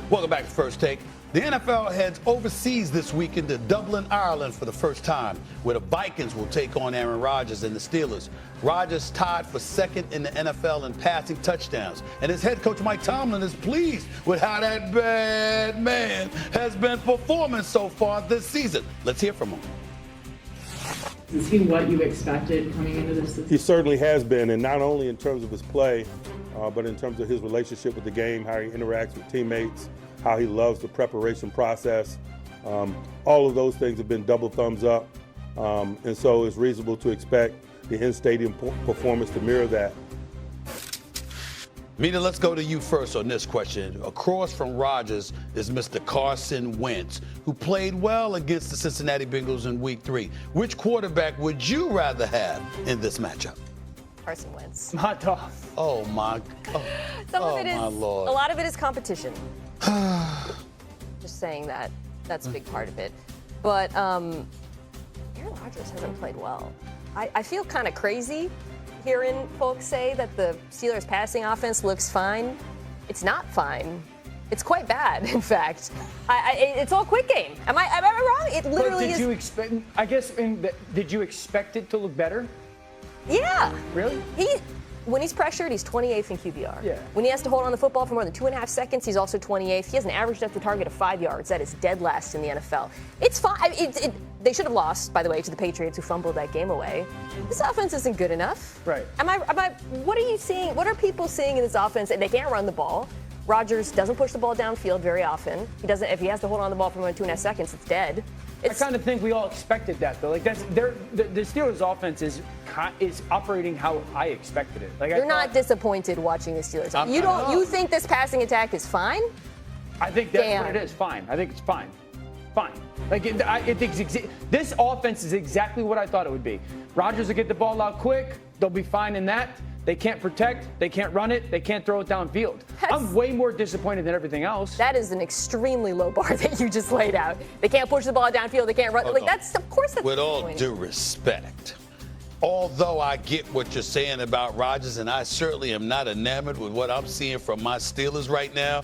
Welcome back to First Take. The NFL heads overseas this weekend to Dublin, Ireland for the first time, where the Vikings will take on Aaron Rodgers and the Steelers. Rodgers tied for second in the NFL in passing touchdowns. And his head coach, Mike Tomlin, is pleased with how that bad man has been performing so far this season. Let's hear from him. Is he what you expected coming into this season? He certainly has been, and not only in terms of his play, but in terms of his relationship with the game, how he interacts with teammates, how he loves the preparation process. All of those things have been double thumbs up, and so it's reasonable to expect the in-stadium performance to mirror that. Mina, let's go to you first on this question. Across from Rodgers is Mr. Carson Wentz, who played well against the Cincinnati Bengals in Week 3. Which quarterback would you rather have in this matchup? Carson Wentz. Hot dog. Oh my! Some of it is. My Lord. A lot of it is competition. Just saying that. That's a big part of it. But Aaron Rodgers hasn't played well. I feel kind of crazy hearing folks say that the Steelers' passing offense looks fine. It's not fine. It's quite bad, in fact. It's all quick game. Am I wrong? It literally but is. Did you expect? I guess. Did you expect it to look better? Yeah. Really? When he's pressured, he's 28th in QBR. Yeah. When he has to hold on the football for more than 2.5 seconds, he's also 28th. He has an average depth of target of 5 yards. That is dead last in the NFL. It's fine. They should have lost, by the way, to the Patriots, who fumbled that game away. This offense isn't good enough. Right. What are you seeing? What are people seeing in this offense? They can't run the ball. Rodgers doesn't push the ball downfield very often. He doesn't. If he has to hold on the ball for more than 2.5 seconds, it's dead. I kind of think we all expected that, though. Like the Steelers' offense is operating how I expected it. Like you're not disappointed watching the Steelers. You think this passing attack is fine? I think that's what it is. Fine. I think it's fine. Fine. Like this offense is exactly what I thought it would be. Rodgers will get the ball out quick. They'll be fine in that. They can't protect, they can't run it, they can't throw it downfield. I'm way more disappointed than everything else. That is an extremely low bar that you just laid out. They can't push the ball downfield, they can't run. Of course that's with all due respect, although I get what you're saying about Rodgers, and I certainly am not enamored with what I'm seeing from my Steelers right now,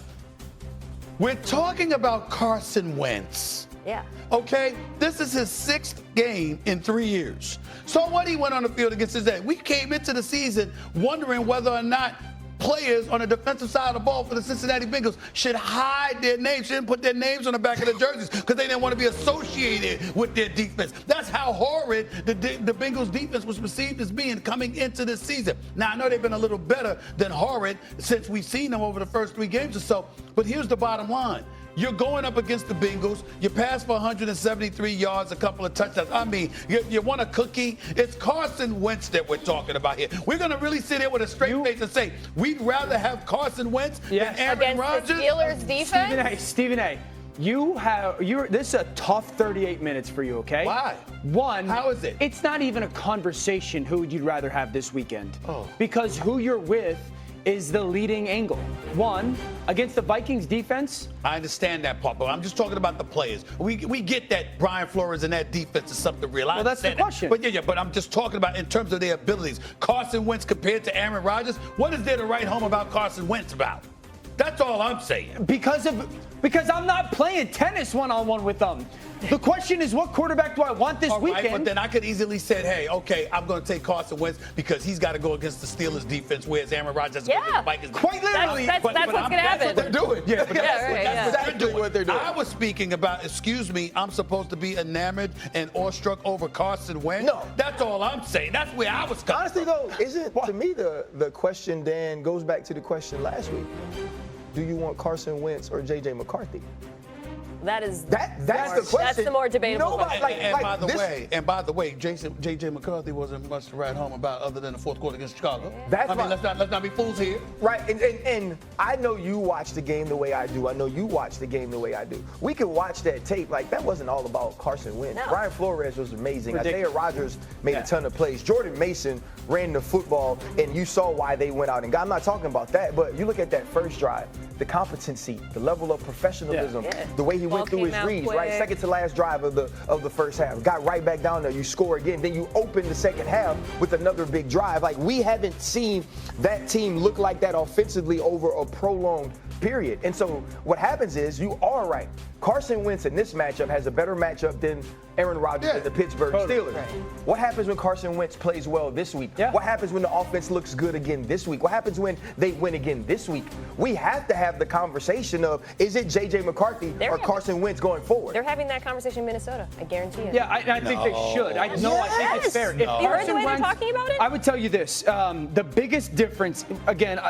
we're talking about Carson Wentz. Yeah. Okay, this is his 6th game in 3 years. So what he went on the field against his dad. We came into the season wondering whether or not players on the defensive side of the ball for the Cincinnati Bengals should hide their names, shouldn't put their names on the back of their jerseys because they didn't want to be associated with their defense. That's how horrid the Bengals defense was perceived as being coming into this season. Now, I know they've been a little better than horrid since we've seen them over the first 3 games or so, but here's the bottom line. You're going up against the Bengals. You passed for 173 yards, a couple of touchdowns. I mean, you want a cookie? It's Carson Wentz that we're talking about here. We're going to really sit here with a straight face and say, we'd rather have Carson Wentz than Aaron Rodgers? The Steelers defense? Stephen A. This is a tough 38 minutes for you, okay? Why? One, how is it? It's not even a conversation who you'd rather have this weekend. Oh. Because who you're with is the leading angle. One, against the Vikings defense. I understand that part, but I'm just talking about the players. We get that Brian Flores and that defense is something real. Well, that's the question. But but I'm just talking about in terms of their abilities. Carson Wentz compared to Aaron Rodgers, what is there to write home about Carson Wentz about? That's all I'm saying. Because I'm not playing tennis one-on-one with them. The question is, what quarterback do I want this weekend? But then I could easily say, hey, okay, I'm going to take Carson Wentz because he's got to go against the Steelers defense, whereas Aaron Rodgers has to go against the Vikings. Quite literally. That's what's going to happen. That's what they're doing. Yeah, That's exactly what they're doing. I was speaking about, excuse me, I'm supposed to be enamored and awestruck over Carson Wentz? No. That's all I'm saying. That's where I was coming Honestly, from. though, isn't, to me, the question, Dan, goes back to the question last week. Do you want Carson Wentz or J.J. McCarthy? That's the question. That's the more debatable. And by the way, J.J. McCarthy wasn't much to write home about other than the fourth quarter against Chicago. Let's not be fools here. Right, and I know you watch the game the way I do. I know you watch the game the way I do. We could watch that tape. Like, that wasn't all about Carson Wentz. No. Brian Flores was amazing. Ridiculous. Isaiah Rodgers made a ton of plays. Jordan Mason ran the football, and you saw why they went out and got. I'm not talking about that, but you look at that first drive. the competency, the level of professionalism, the way he went through his reads, quick. right? Second to last drive of the first half. Got right back down there. You score again. Then you open the second half with another big drive. Like, we haven't seen that team look like that offensively over a prolonged period. And so what happens is, you are right. Carson Wentz in this matchup has a better matchup than Aaron Rodgers and the Pittsburgh Steelers. Right. What happens when Carson Wentz plays well this week? What happens when the offense looks good again this week? What happens when they win again this week? We have to have the conversation of, is it J.J. McCarthy or Carson Wentz going forward? They're having that conversation in Minnesota. I guarantee it. Yeah, I think they should. I think it's fair. You heard the way they're talking about it? I would tell you this. The biggest difference, again,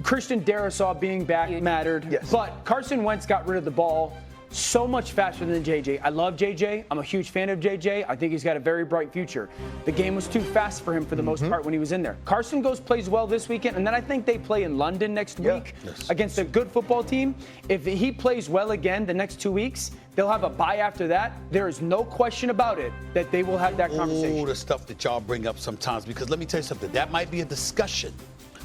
Christian Darrisaw being back mattered, but Carson Wentz got rid of the ball so much faster than JJ. I love JJ. I'm a huge fan of JJ. I think he's got a very bright future. The game was too fast for him for the most part when he was in there. Carson plays well this weekend, and then I think they play in London next week against a good football team. If he plays well again the next 2 weeks, they'll have a bye after that. There is no question about it that they will have that conversation. The stuff that y'all bring up sometimes, because let me tell you something, that might be a discussion,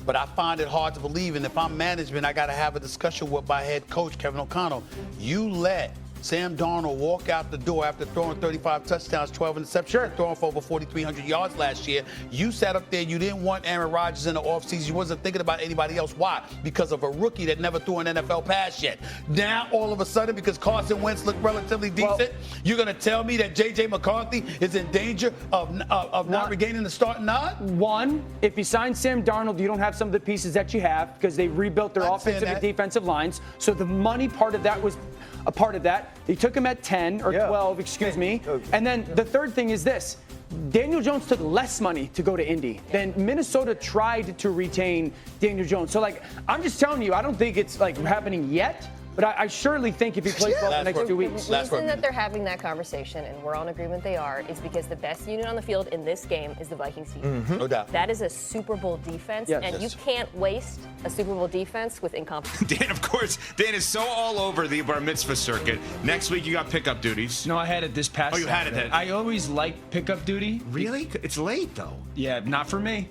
but I find it hard to believe. And if I'm management, I got to have a discussion with my head coach, Kevin O'Connell. You let Sam Darnold walk out the door after throwing 35 touchdowns, 12 interceptions, throwing for over 4,300 yards last year. You sat up there. You didn't want Aaron Rodgers in the offseason. You wasn't thinking about anybody else. Why? Because of a rookie that never threw an NFL pass yet. Now, all of a sudden, because Carson Wentz looked relatively decent, you're going to tell me that J.J. McCarthy is in danger of not regaining the starting nod? One, if you sign Sam Darnold, you don't have some of the pieces that you have because they rebuilt their offensive and defensive lines. So the money part of that was a part of that. They took him at 10 or 12, excuse me. And then the third thing is this. Daniel Jones took less money to go to Indy than Minnesota tried to retain Daniel Jones. So, I'm just telling you, I don't think it's, happening yet. But I surely think if he plays well the next 2 weeks. The reason that they're having that conversation, and we're on agreement they are, is because the best unit on the field in this game is the Vikings defense. No doubt. That is a Super Bowl defense, and you can't waste a Super Bowl defense with incompetence. Dan, of course, Dan is so all over the bar mitzvah circuit. Next week, you got pickup duties. No, I had it this past you had it. I always liked pickup duty. Really? It's late, though. Yeah, not for me.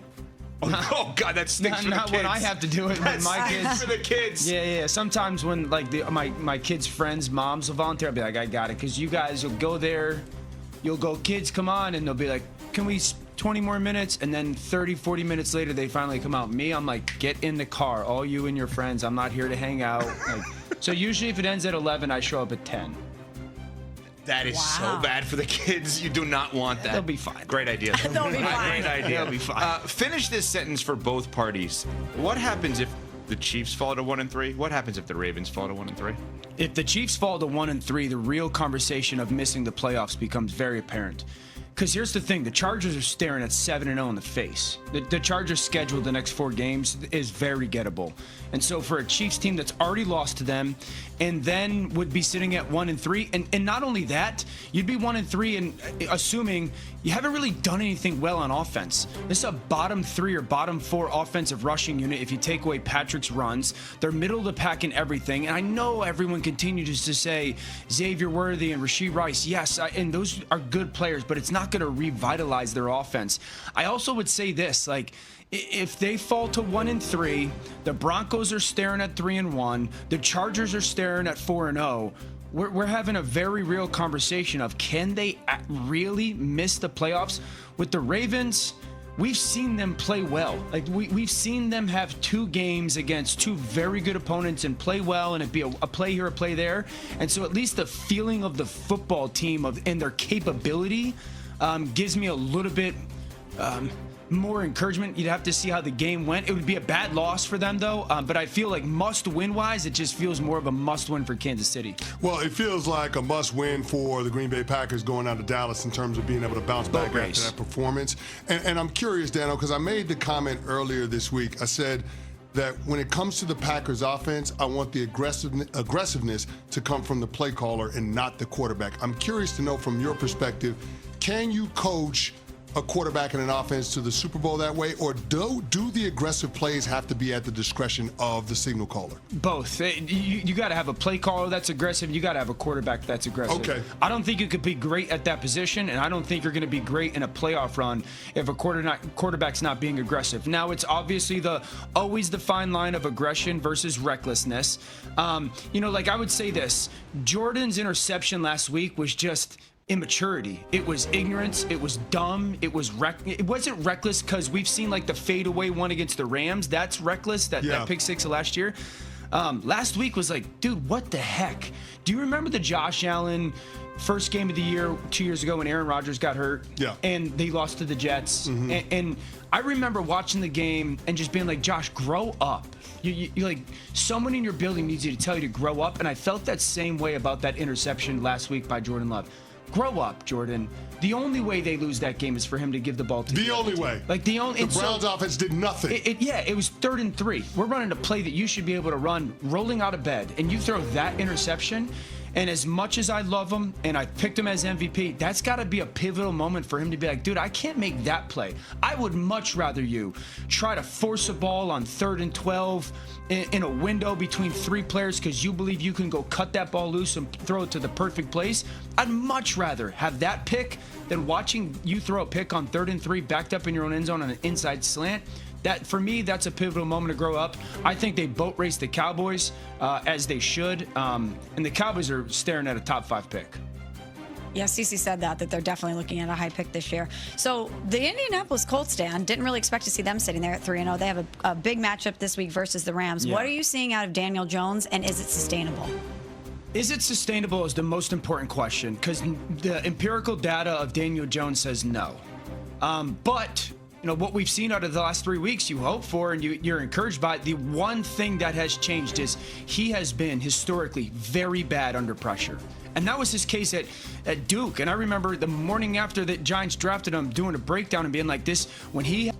Oh God, that stinks for the kids. Not when I have to do it with my kids. For the kids. Yeah. Sometimes when my kids' friends' moms will volunteer, I'll be like, I got it, because you guys will go there, you'll go, kids, come on, and they'll be like, can we 20 more minutes? And then 30, 40 minutes later, they finally come out. Me, I'm like, get in the car, all you and your friends. I'm not here to hang out. So usually if it ends at 11, I show up at 10. That is so bad for the kids. You do not want that. They'll be fine. Great idea. They'll be fine. Great idea. They'll be fine. Finish this sentence for both parties. What happens if the Chiefs fall to 1-3? What happens if the Ravens fall to 1-3? If the Chiefs fall to 1-3, the real conversation of missing the playoffs becomes very apparent. Because here's the thing, the Chargers are staring at 7-0 in the face. The Chargers' schedule the next 4 games is very gettable. And so for a Chiefs team that's already lost to them and then would be sitting at 1-3, and not only that, you'd be 1-3 and assuming you haven't really done anything well on offense. This is a bottom 3 or bottom 4 offensive rushing unit if you take away Patrick's runs. They're middle of the pack in everything. And I know everyone continues to say Xavier Worthy and Rashee Rice. Yes, and those are good players, but it's not going to revitalize their offense. I also would say this, if they fall to 1-3, the Broncos are staring at 3-1, the Chargers are staring at 4-0. We're having a very real conversation of, can they really miss the playoffs? With the Ravens, we've seen them play well. We've seen them have 2 games against 2 very good opponents and play well, and it be a play here, a play there. And so at least the feeling of the football team and their capability gives me a little bit more encouragement. You'd have to see how the game went. It would be a bad loss for them, though. But I feel like must-win-wise, it just feels more of a must-win for Kansas City. Well, it feels like a must-win for the Green Bay Packers going out to Dallas in terms of being able to bounce back after that performance. And I'm curious, Dano, because I made the comment earlier this week. I said that when it comes to the Packers offense, I want the aggressiveness to come from the play caller and not the quarterback. I'm curious to know from your perspective, can you coach a quarterback and an offense to the Super Bowl that way, or do the aggressive plays have to be at the discretion of the signal caller? Both. You got to have a play caller that's aggressive. You got to have a quarterback that's aggressive. Okay. I don't think you could be great at that position, and I don't think you're going to be great in a playoff run if a quarterback's not being aggressive. Now, it's obviously always the fine line of aggression versus recklessness. Like I would say this, Jordan's interception last week was just immaturity. It was ignorance. It was dumb. It wasn't reckless because we've seen like the fadeaway one against the Rams. That's reckless. That pick six of last year. Last week was like, dude, what the heck? Do you remember the Josh Allen first game of the year 2 years ago when Aaron Rodgers got hurt? Yeah. And they lost to the Jets. And I remember watching the game and just being like, Josh, grow up. You like, someone in your building needs you to tell you to grow up. And I felt that same way about that interception last week by Jordan Love. Grow up, Jordan. The only way they lose that game is for him to give the ball to the only way. Like the Browns offense did nothing. It was 3rd and 3. We're running a play that you should be able to run rolling out of bed, and you throw that interception. And as much as I love him and I picked him as MVP, that's got to be a pivotal moment for him to be like, dude, I can't make that play. I would much rather you try to force a ball on 3rd and 12 in a window between 3 players because you believe you can go cut that ball loose and throw it to the perfect place. I'd much rather have that pick than watching you throw a pick on 3rd and 3 backed up in your own end zone on an inside slant. That, for me, that's a pivotal moment to grow up. I think they boat race the Cowboys, as they should. And the Cowboys are staring at a top 5 pick. Yeah, Cece said that they're definitely looking at a high pick this year. So the Indianapolis Colts, Dan, didn't really expect to see them sitting there at 3-0. They have a big matchup this week versus the Rams. Yeah. What are you seeing out of Daniel Jones, and is it sustainable? Is it sustainable is the most important question because the empirical data of Daniel Jones says no. But what we've seen out of the last 3 weeks, you hope for and you're encouraged by. The one thing that has changed is he has been historically very bad under pressure. And that was his case at Duke. And I remember the morning after the Giants drafted him doing a breakdown and being like this, when he